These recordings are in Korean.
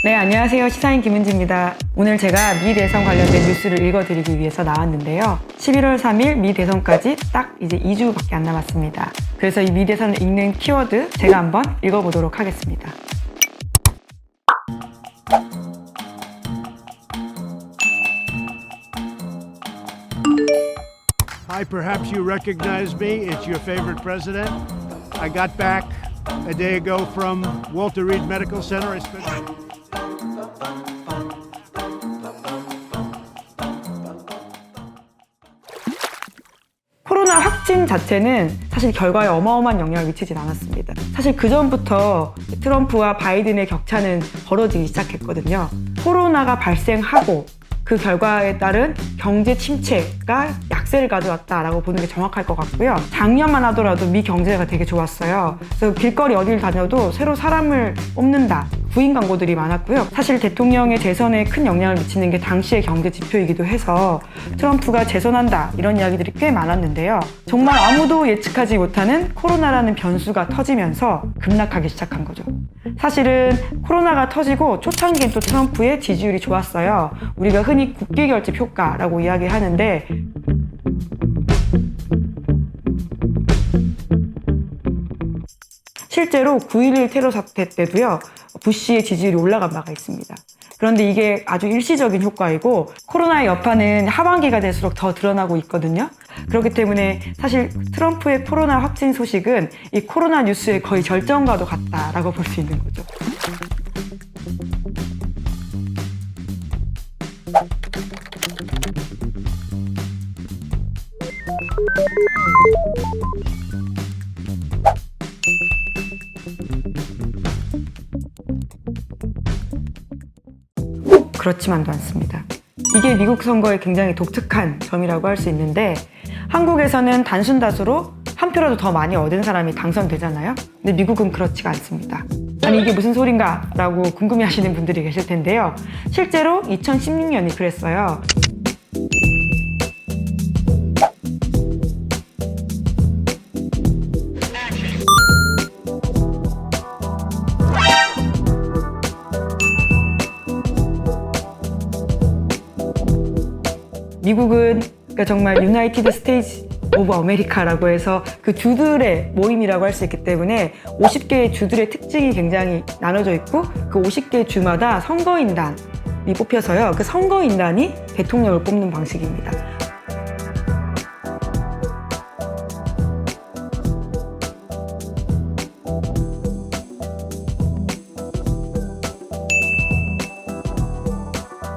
네, 안녕하세요. 시사인 김은지입니다. 오늘 제가 미 대선 관련된 뉴스를 읽어드리기 위해서 나왔는데요. 11월 3일 미 대선까지 딱 이제 2주밖에 안 남았습니다. 그래서 이 미 대선을 읽는 키워드 제가 한번 읽어보도록 하겠습니다. Hi, perhaps you recognize me. It's your favorite president. I got back a day ago from Walter Reed Medical Center. I spent... 코로나 확진 자체는 사실 결과에 어마어마한 영향을 미치진 않았습니다. 사실 그전부터 트럼프와 바이든의 격차는 벌어지기 시작했거든요. 코로나가 발생하고 그 결과에 따른 경제 침체가 약세를 가져왔다라고 보는 게 정확할 것 같고요. 작년만 하더라도 미 경제가 되게 좋았어요. 그래서 길거리 어딜 다녀도 새로 사람을 뽑는다. 부인 광고들이 많았고요. 사실 대통령의 재선에 큰 영향을 미치는 게 당시의 경제 지표이기도 해서 트럼프가 재선한다 이런 이야기들이 꽤 많았는데요. 정말 아무도 예측하지 못하는 코로나라는 변수가 터지면서 급락하기 시작한 거죠. 사실은 코로나가 터지고 초창기엔 또 트럼프의 지지율이 좋았어요. 우리가 흔히 국기결집 효과라고 이야기하는데 실제로 9.11 테러 사태 때도요. 부시의 지지율이 올라간 바가 있습니다. 그런데 이게 아주 일시적인 효과이고 코로나의 여파는 하반기가 될수록 더 드러나고 있거든요. 그렇기 때문에 사실 트럼프의 코로나 확진 소식은 이 코로나 뉴스의 거의 절정과도 같다라고 볼 수 있는 거죠. 그렇지만도 않습니다. 이게 미국 선거의 굉장히 독특한 점이라고 할 수 있는데 한국에서는 단순 다수로 한 표라도 더 많이 얻은 사람이 당선되잖아요. 근데 미국은 그렇지가 않습니다. 아니 이게 무슨 소린가? 라고 궁금해하시는 분들이 계실 텐데요. 실제로 2016년이 그랬어요. 미국은 그러니까 정말 유나이티드 스테이트 오브 아메리카라고 해서 그 주들의 모임이라고 할 수 있기 때문에 50개의 주들의 특징이 굉장히 나눠져 있고 그 50개의 주마다 선거인단이 뽑혀서요. 그 선거인단이 대통령을 뽑는 방식입니다.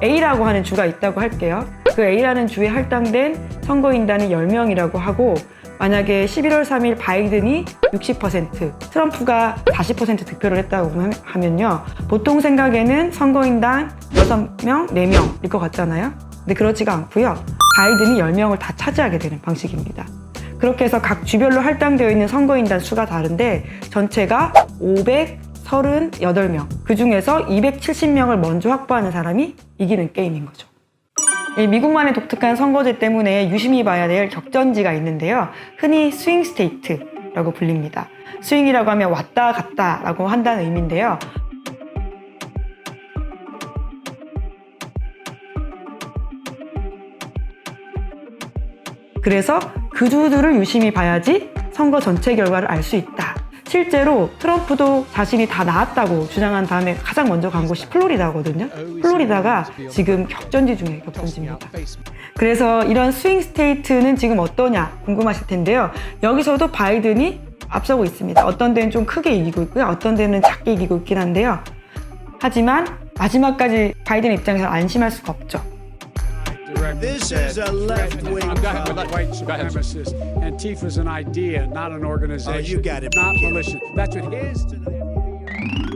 A라고 하는 주가 있다고 할게요. 그 A라는 주에 할당된 선거인단이 10명이라고 하고 만약에 11월 3일 바이든이 60%, 트럼프가 40% 득표를 했다고 하면요. 보통 생각에는 선거인단 6명, 4명일 것 같잖아요. 근데 그렇지가 않고요. 바이든이 10명을 다 차지하게 되는 방식입니다. 그렇게 해서 각 주별로 할당되어 있는 선거인단 수가 다른데 전체가 538명, 그 중에서 270명을 먼저 확보하는 사람이 이기는 게임인 거죠. 미국만의 독특한 선거제 때문에 유심히 봐야 될 격전지가 있는데요. 흔히 스윙 스테이트라고 불립니다. 스윙이라고 하면 왔다 갔다 라고 한다는 의미인데요. 그래서 그 주들을 유심히 봐야지 선거 전체 결과를 알 수 있다. 실제로 트럼프도 자신이 다 나았다고 주장한 다음에 가장 먼저 간 곳이 플로리다거든요. 플로리다가 지금 격전지 중에 격전지입니다. 그래서 이런 스윙 스테이트는 지금 어떠냐 궁금하실 텐데요. 여기서도 바이든이 앞서고 있습니다. 어떤 데는 좀 크게 이기고 있고요. 어떤 데는 작게 이기고 있긴 한데요. 하지만 마지막까지 바이든 입장에서 안심할 수가 없죠. This is a left-wing white supremacist. Antifa's an idea, not an organization. Oh, you got it. Not militia. That's what his FBI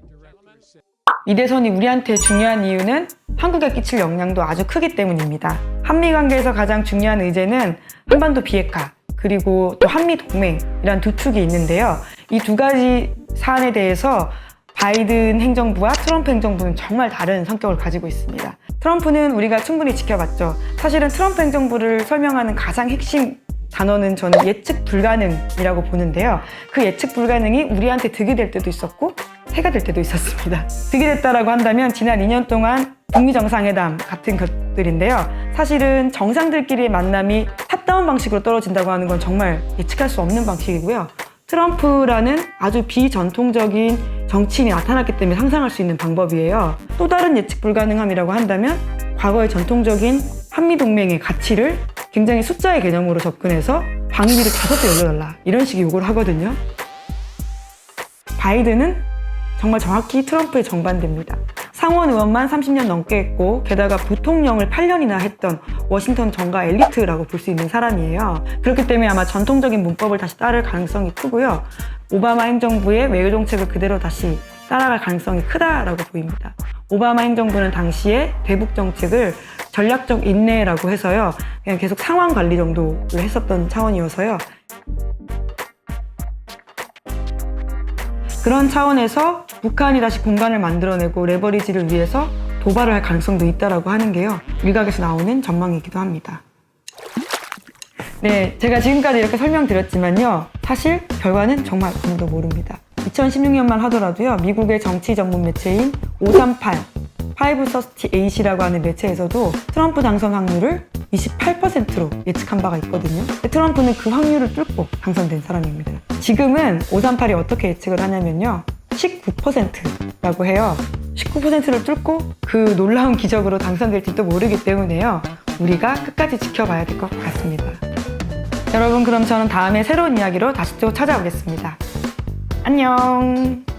director said. 이 대선이 우리한테 중요한 이유는 한국에 끼칠 영향도 아주 크기 때문입니다. 한미 관계에서 가장 중요한 의제는 한반도 비핵화 그리고 또 한미 동맹이란 두 축이 있는데요. 이 두 가지 사안에 대해서 바이든 행정부와 트럼프 행정부는 정말 다른 성격을 가지고 있습니다. 트럼프는 우리가 충분히 지켜봤죠. 사실은 트럼프 행정부를 설명하는 가장 핵심 단어는 저는 예측 불가능이라고 보는데요. 그 예측 불가능이 우리한테 득이 될 때도 있었고 해가 될 때도 있었습니다. 득이 됐다라고 한다면 지난 2년 동안 북미 정상회담 같은 것들인데요. 사실은 정상들끼리의 만남이 탑다운 방식으로 떨어진다고 하는 건 정말 예측할 수 없는 방식이고요. 트럼프라는 아주 비전통적인 정치인이 나타났기 때문에 상상할 수 있는 방법이에요. 또 다른 예측 불가능함이라고 한다면 과거의 전통적인 한미동맹의 가치를 굉장히 숫자의 개념으로 접근해서 방위비를 5배 올려달라 이런 식의 요구를 하거든요. 바이든은 정말 정확히 트럼프의 정반대입니다. 상원 의원만 30년 넘게 했고 게다가 부통령을 8년이나 했던 워싱턴 정가 엘리트라고 볼 수 있는 사람이에요. 그렇기 때문에 아마 전통적인 문법을 다시 따를 가능성이 크고요. 오바마 행정부의 외교 정책을 그대로 다시 따라갈 가능성이 크다라고 보입니다. 오바마 행정부는 당시에 대북 정책을 전략적 인내라고 해서요. 그냥 계속 상황 관리 정도를 했었던 차원이어서요. 그런 차원에서 북한이 다시 공간을 만들어내고 레버리지를 위해서 도발을 할 가능성도 있다라고 하는 게요. 일각에서 나오는 전망이기도 합니다. 네, 제가 지금까지 이렇게 설명드렸지만요. 사실 결과는 정말 아무도 모릅니다. 2016년만 하더라도요. 미국의 정치 전문 매체인 538, 538이라고 하는 매체에서도 트럼프 당선 확률을 28%로 예측한 바가 있거든요. 트럼프는 그 확률을 뚫고 당선된 사람입니다. 지금은 538이 어떻게 예측을 하냐면요. 19%라고 해요. 19%를 뚫고 그 놀라운 기적으로 당선될지도 모르기 때문에요. 우리가 끝까지 지켜봐야 될 것 같습니다. 여러분, 그럼 저는 다음에 새로운 이야기로 다시 또 찾아오겠습니다. 안녕!